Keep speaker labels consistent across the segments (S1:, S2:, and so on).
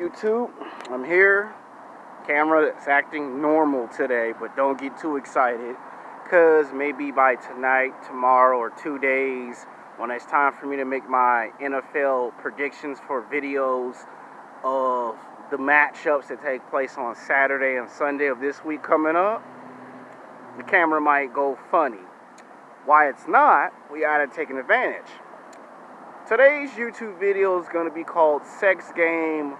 S1: YouTube, I'm here. Camera is acting normal today, but don't get too excited because maybe by tonight, tomorrow, or 2 days, when it's time for me to make my NFL predictions for videos of the matchups that take place on Saturday and Sunday of this week coming up, the camera might go funny. Why it's not, we gotta take an advantage. Today's YouTube video is going to be called Sex Game: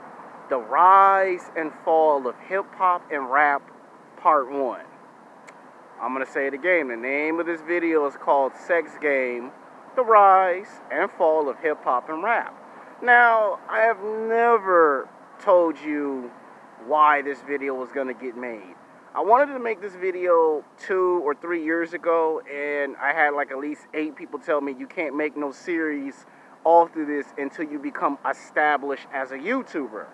S1: The Rise and Fall of Hip Hop and Rap Part 1. I'm going to say it again. The name of this video is called Sex Game: The Rise and Fall of Hip Hop and Rap. Now, I have never told you why this video was going to get made. I wanted to make this video 2 or 3 years ago, and I had like at least 8 people tell me you can't make no series all through this until you become established as a YouTuber.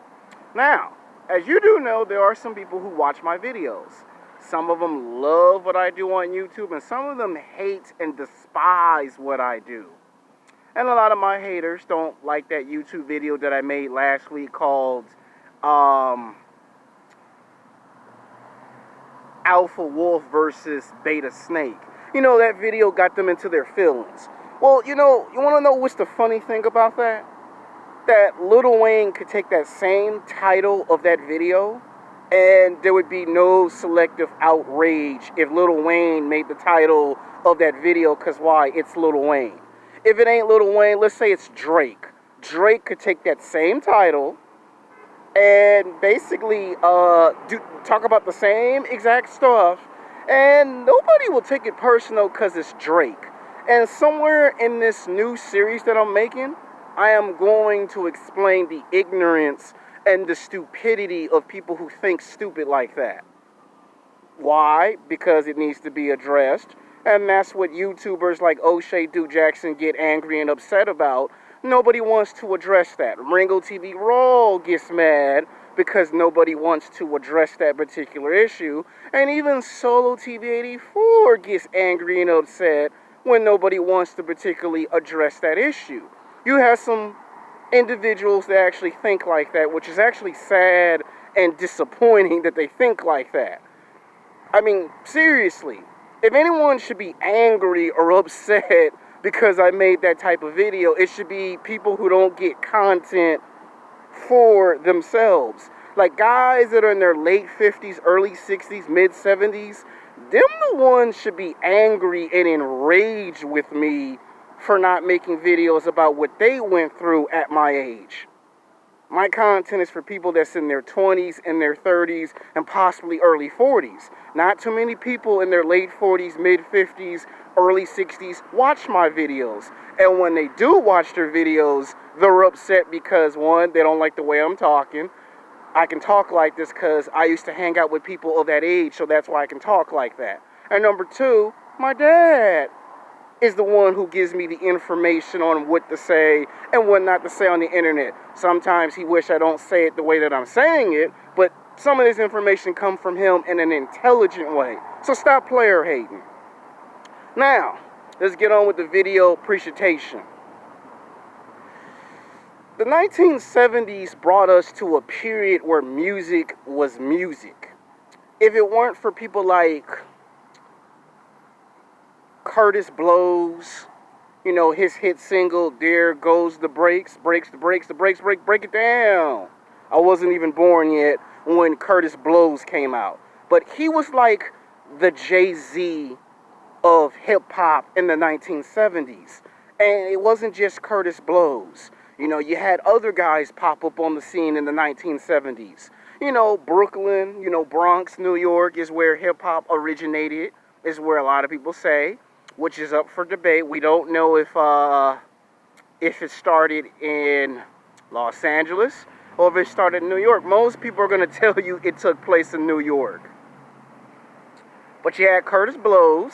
S1: Now, as you do know, there are some people who watch my videos. Some of them love what I do on YouTube, and some of them hate and despise what I do. And a lot of my haters don't like that YouTube video that I made last week called Alpha Wolf versus Beta Snake. You know, that video got them into their feelings. Well, you know, you want to know what's the funny thing about that? That Lil Wayne could take that same title of that video and there would be no selective outrage if Lil Wayne made the title of that video, because why? It's Lil Wayne. If it ain't Lil Wayne, let's say it's Drake. Drake could take that same title and basically talk about the same exact stuff, and nobody will take it personal because it's Drake. And somewhere in this new series that I'm making, I am going to explain the ignorance and the stupidity of people who think stupid like that. Why? Because it needs to be addressed. And that's what YouTubers like O'Shea Do Jackson get angry and upset about. Nobody wants to address that. Ringo TV Raw gets mad because nobody wants to address that particular issue. And even Solo TV 84 gets angry and upset when nobody wants to particularly address that issue. You have some individuals that actually think like that, which is actually sad and disappointing that they think like that. I mean, seriously, if anyone should be angry or upset because I made that type of video, it should be people who don't get content for themselves. Like guys that are in their late 50s, early 60s, mid 70s, them the ones should be angry and enraged with me for not making videos about what they went through at my age. My content is for people that's in their 20s, in their 30s, and possibly early 40s. Not too many people in their late 40s, mid 50s, early 60s watch my videos. And when they do watch their videos, they're upset because, one, they don't like the way I'm talking. I can talk like this because I used to hang out with people of that age, so that's why I can talk like that. And number 2, my dad is the one who gives me the information on what to say and what not to say on the internet. Sometimes he wish I don't say it the way that I'm saying it, but some of this information comes from him in an intelligent way. So stop player hating. Now, let's get on with the video presentation. The 1970s brought us to a period where music was music. If it weren't for people like Curtis Blows, you know, his hit single, There Goes the Brakes, Break It Down. I wasn't even born yet when Curtis Blows came out. But he was like the Jay-Z of hip-hop in the 1970s. And it wasn't just Curtis Blows. You know, you had other guys pop up on the scene in the 1970s. You know, Brooklyn, you know, Bronx, New York is where hip-hop originated, is where a lot of people say, which is up for debate. We don't know if it started in Los Angeles or if it started in New York. Most people are going to tell you it took place in New York. But you had Curtis Blows.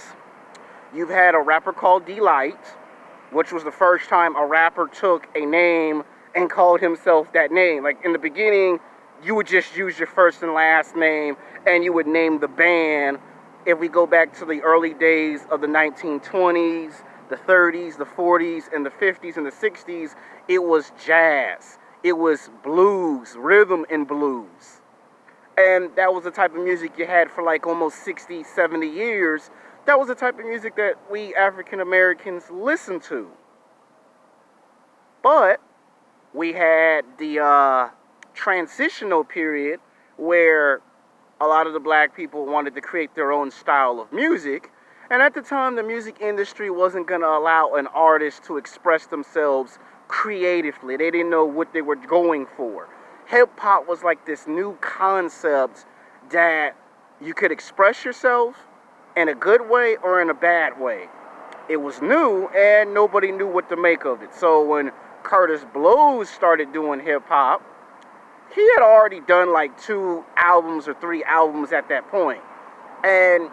S1: You've had a rapper called D-Light, which was the first time a rapper took a name and called himself that name. Like in the beginning, you would just use your first and last name and you would name the band. If we go back to the early days of the 1920s, the 30s, the 40s, and the 50s and the 60s, it was jazz. It was blues, rhythm and blues. And that was the type of music you had for like almost 60, 70 years. That was the type of music that we African Americans listened to. But we had the transitional period where a lot of the black people wanted to create their own style of music. And at the time, the music industry wasn't going to allow an artist to express themselves creatively. They didn't know what they were going for. Hip-hop was like this new concept that you could express yourself in a good way or in a bad way. It was new, and nobody knew what to make of it. So when Kurtis Blows started doing hip-hop, he had already done like 2 albums or 3 albums at that point. And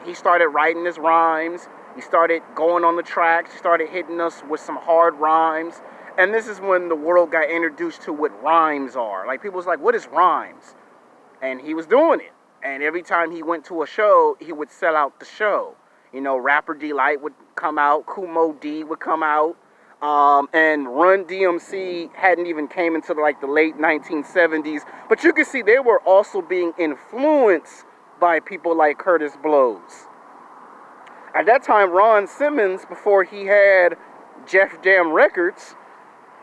S1: he started writing his rhymes. He started going on the tracks. He started hitting us with some hard rhymes. And this is when the world got introduced to what rhymes are. Like, people was like, what is rhymes? And he was doing it. And every time he went to a show, he would sell out the show. You know, Rapper Delight would come out. Kumo D would come out. And Run DMC hadn't even came into like the late 1970s. But you can see they were also being influenced by people like Kurtis Blows. At that time, Ron Simmons, before he had Def Jam Records,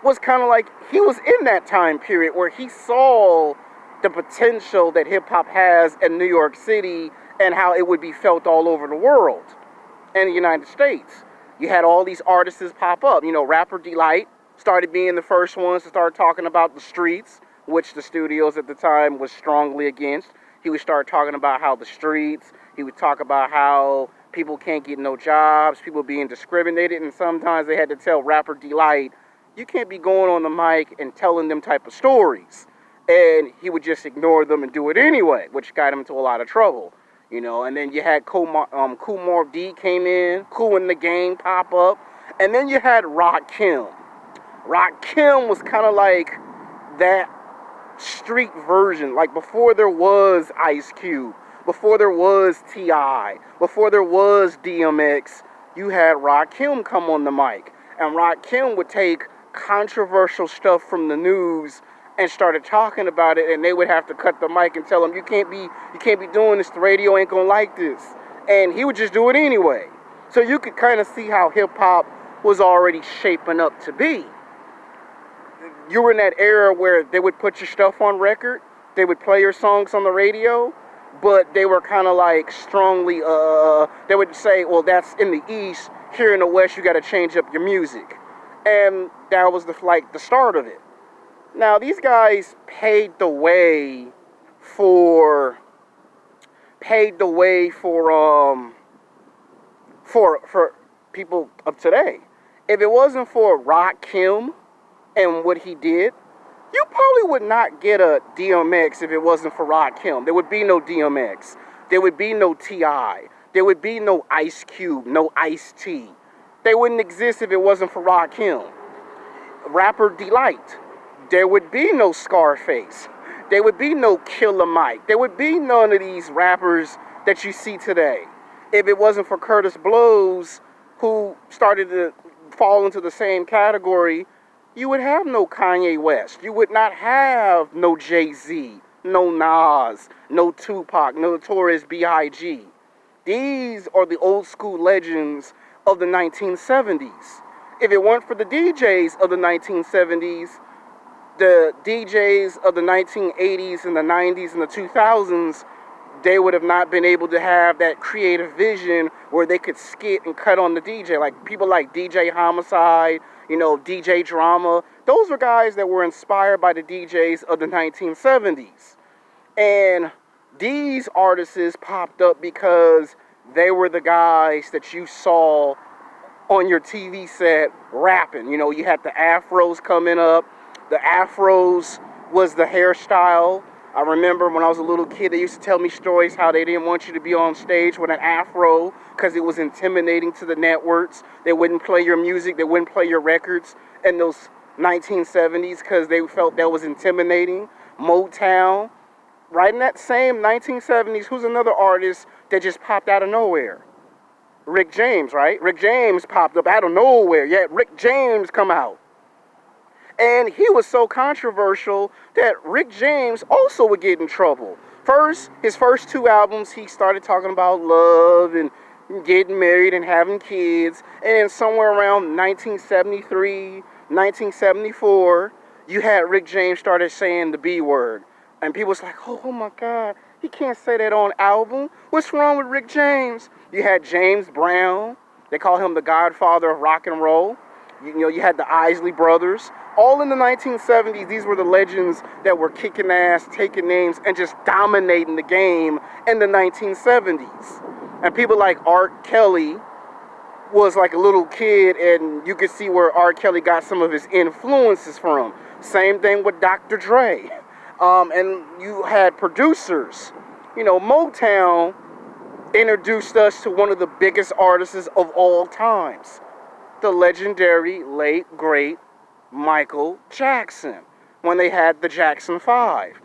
S1: was kind of like, he was in that time period where he saw the potential that hip-hop has in New York City and how it would be felt all over the world and the United States. You had all these artists pop up. You know, Rapper Delight started being the first ones to start talking about the streets, which the studios at the time was strongly against. He would start talking about how the streets, he would talk about how people can't get no jobs, people being discriminated, and sometimes they had to tell Rapper Delight, you can't be going on the mic and telling them type of stories. And he would just ignore them and do it anyway, which got him into a lot of trouble. You know, and then you had Kumar D came in, Kool and the Gang pop up, and then you had Rakim. Rakim was kind of like that street version, like before there was Ice Cube, before there was T.I., before there was DMX, you had Rakim come on the mic, and Rakim would take controversial stuff from the news and started talking about it, and they would have to cut the mic and tell him, you can't be doing this, the radio ain't gonna like this. And he would just do it anyway. So you could kind of see how hip-hop was already shaping up to be. You were in that era where they would put your stuff on record, they would play your songs on the radio, but they were kind of like strongly, they would say, well, that's in the East, here in the West, you gotta change up your music. And that was the start of it. Now, these guys paved the way for people of today. If it wasn't for Rakim and what he did, you probably would not get a DMX if it wasn't for Rakim. There would be no DMX. There would be no T.I. There would be no Ice Cube, no Ice-T. They wouldn't exist if it wasn't for Rakim. Rapper Delight. There would be no Scarface. There would be no Killer Mike. There would be none of these rappers that you see today if it wasn't for Kurtis Blows, who started to fall into the same category. You would have no Kanye West. You would not have no Jay-Z, no Nas, no Tupac, no Notorious B.I.G. These are the old school legends of the 1970s. If it weren't for the DJs of the 1970s, the DJs of the 1980s and the 90s and the 2000s, they would have not been able to have that creative vision where they could skit and cut on the DJ. Like people like DJ Homicide, you know, DJ Drama. Those were guys that were inspired by the DJs of the 1970s. And these artists popped up because they were the guys that you saw on your TV set rapping. You know, you had the afros coming up. The afros was the hairstyle. I remember when I was a little kid, they used to tell me stories how they didn't want you to be on stage with an afro because it was intimidating to the networks. They wouldn't play your music, they wouldn't play your records in those 1970s because they felt that was intimidating. Motown. Right in that same 1970s, who's another artist that just popped out of nowhere? Rick James, right? Rick James popped up out of nowhere. Yeah, Rick James come out. And he was so controversial that Rick James also would get in trouble. First, his first two albums, he started talking about love and getting married and having kids. And then somewhere around 1973, 1974, you had Rick James started saying the B word. And people was like, oh my God, he can't say that on album. What's wrong with Rick James? You had James Brown. They call him the godfather of rock and roll. You had the Isley Brothers. All in the 1970s, these were the legends that were kicking ass, taking names, and just dominating the game in the 1970s. And people like Art Kelly was like a little kid, and you could see where Art Kelly got some of his influences from. Same thing with Dr. Dre. And you had producers. Motown introduced us to one of the biggest artists of all times, the legendary, late, great Michael Jackson, when they had the Jackson 5.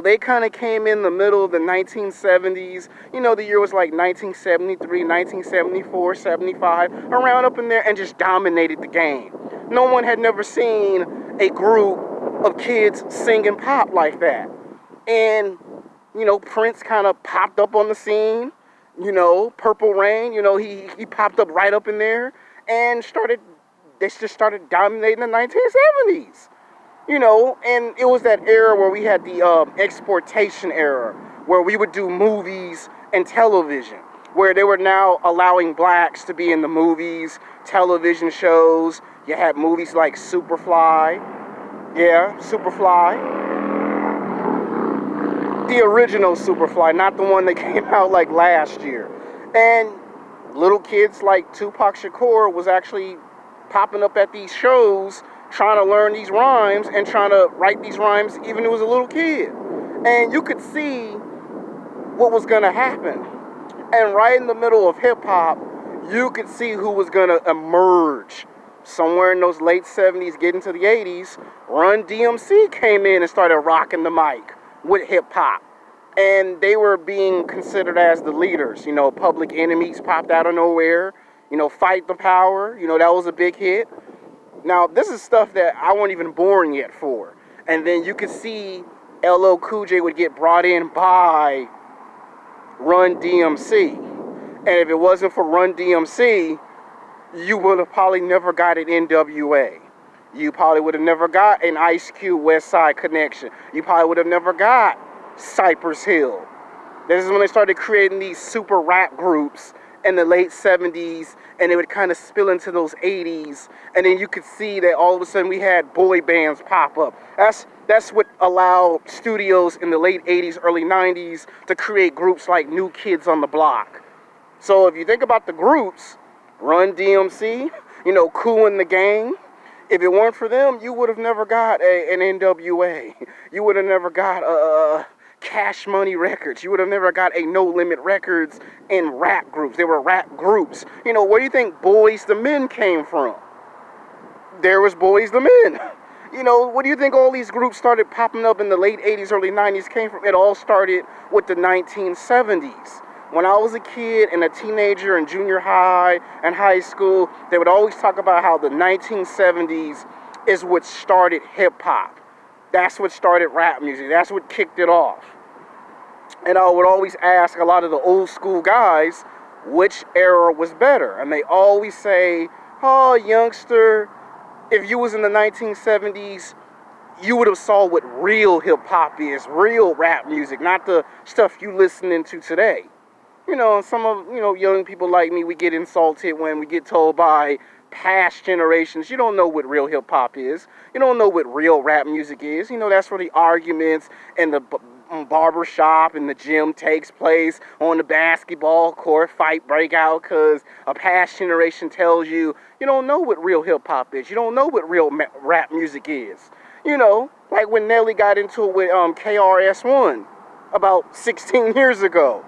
S1: They kind of came in the middle of the 1970s. The year was like 1973, 1974, 75, around up in there, and just dominated the game. No one had never seen a group of kids singing pop like that. And, Prince kind of popped up on the scene. Purple Rain, he popped up right up in there and they just started dominating the 1970s. And it was that era where we had the exportation era, where we would do movies and television, where they were now allowing blacks to be in the movies, television shows. You had movies like Superfly. Yeah, Superfly. The original Superfly, not the one that came out like last year. And little kids like Tupac Shakur was actually popping up at these shows trying to learn these rhymes and trying to write these rhymes even when he was a little kid. And you could see what was going to happen. And right in the middle of hip-hop, you could see who was going to emerge. Somewhere in those late 70s, getting to the 80s, Run DMC came in and started rocking the mic with hip-hop. And they were being considered as the leaders. Public Enemies popped out of nowhere. Fight the Power, that was a big hit. Now, this is stuff that I wasn't even born yet for. And then you could see LL Cool J would get brought in by Run DMC. And if it wasn't for Run DMC, you would have probably never got an NWA. You probably would have never got an Ice Cube West Side Connection. You probably would have never got Cypress Hill. This is when they started creating these super rap groups in the late 70s, and it would kind of spill into those 80s, and then you could see that all of a sudden we had boy bands pop up. That's what allowed studios in the late 80s, early 90s to create groups like New Kids on the Block. So if you think about the groups, Run DMC, Kool and the Gang, if it weren't for them, you would have never got an NWA. You would have never got Cash Money Records. You would have never got a No Limit Records in rap groups. They were rap groups. Where do you think Boyz II Men came from? There was Boyz II Men. What do you think all these groups started popping up in the late 80s, early 90s came from? It all started with the 1970s. When I was a kid and a teenager in junior high and high school, they would always talk about how the 1970s is what started hip-hop. That's what started rap music. That's what kicked it off. And I would always ask a lot of the old school guys, which era was better? And they always say, oh, youngster, if you was in the 1970s, you would have saw what real hip-hop is, real rap music, not the stuff you listening to today. Some of, young people like me, we get insulted when we get told by past generations, you don't know what real hip-hop is. You don't know what real rap music is. That's where the arguments and the barber shop and the gym takes place, on the basketball court, fight break out, because a past generation tells you, you don't know what real hip-hop is. You don't know what real rap music is. Like when Nelly got into it with KRS-One about 16 years ago.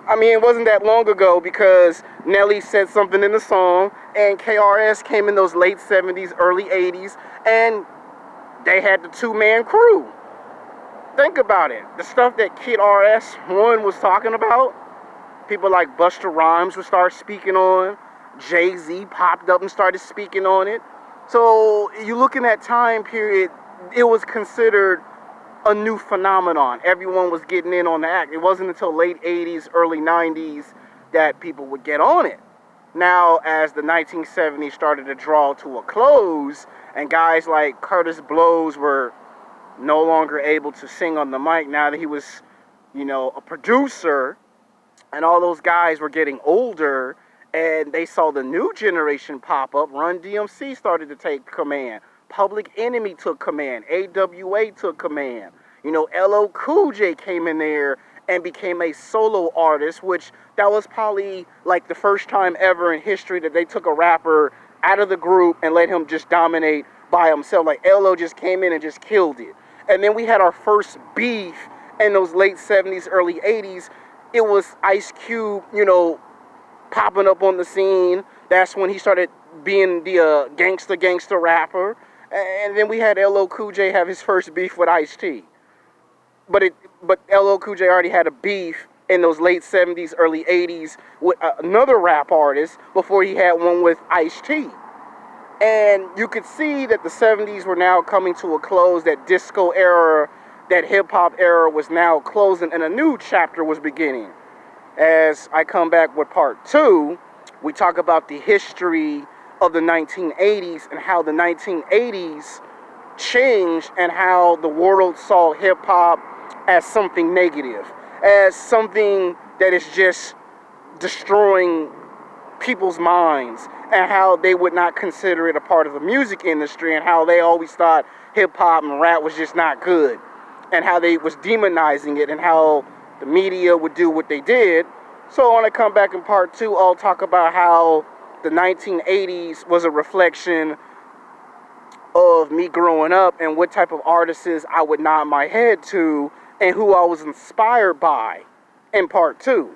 S1: I mean, it wasn't that long ago because Nelly said something in the song, and KRS came in those late 70s, early 80s, and they had the two-man crew. Think about it. The stuff that Kid RS-One was talking about, people like Busta Rhymes would start speaking on. Jay-Z popped up and started speaking on it. So you look in that time period, it was considered a new phenomenon. Everyone was getting in on the act. It wasn't until late 80s, early 90s that people would get on it. Now, as the 1970s started to draw to a close, and guys like Curtis Blows were no longer able to sing on the mic, now that he was, a producer, and all those guys were getting older, and they saw the new generation pop up. Run DMC started to take command. Public Enemy took command. AWA took command. LL Cool J came in there and became a solo artist, which that was probably like the first time ever in history that they took a rapper out of the group and let him just dominate by himself. Like LL just came in and just killed it. And then we had our first beef in those late 70s, early 80s. It was Ice Cube, popping up on the scene. That's when he started being the gangster rapper. And then we had LL Cool J have his first beef with Ice-T. But LL Cool J already had a beef in those late 70s, early 80s with another rap artist before he had one with Ice-T. And you could see that the 70s were now coming to a close, that disco era, that hip-hop era was now closing, and a new chapter was beginning. As I come back with part 2, we talk about the history of the 1980s and how the 1980s changed and how the world saw hip-hop as something negative, as something that is just destroying people's minds, and how they would not consider it a part of the music industry, and how they always thought hip-hop and rap was just not good, and how they was demonizing it, and how the media would do what they did. So when I come back in part 2, I'll talk about how the 1980s was a reflection of me growing up and what type of artists I would nod my head to and who I was inspired by in part 2.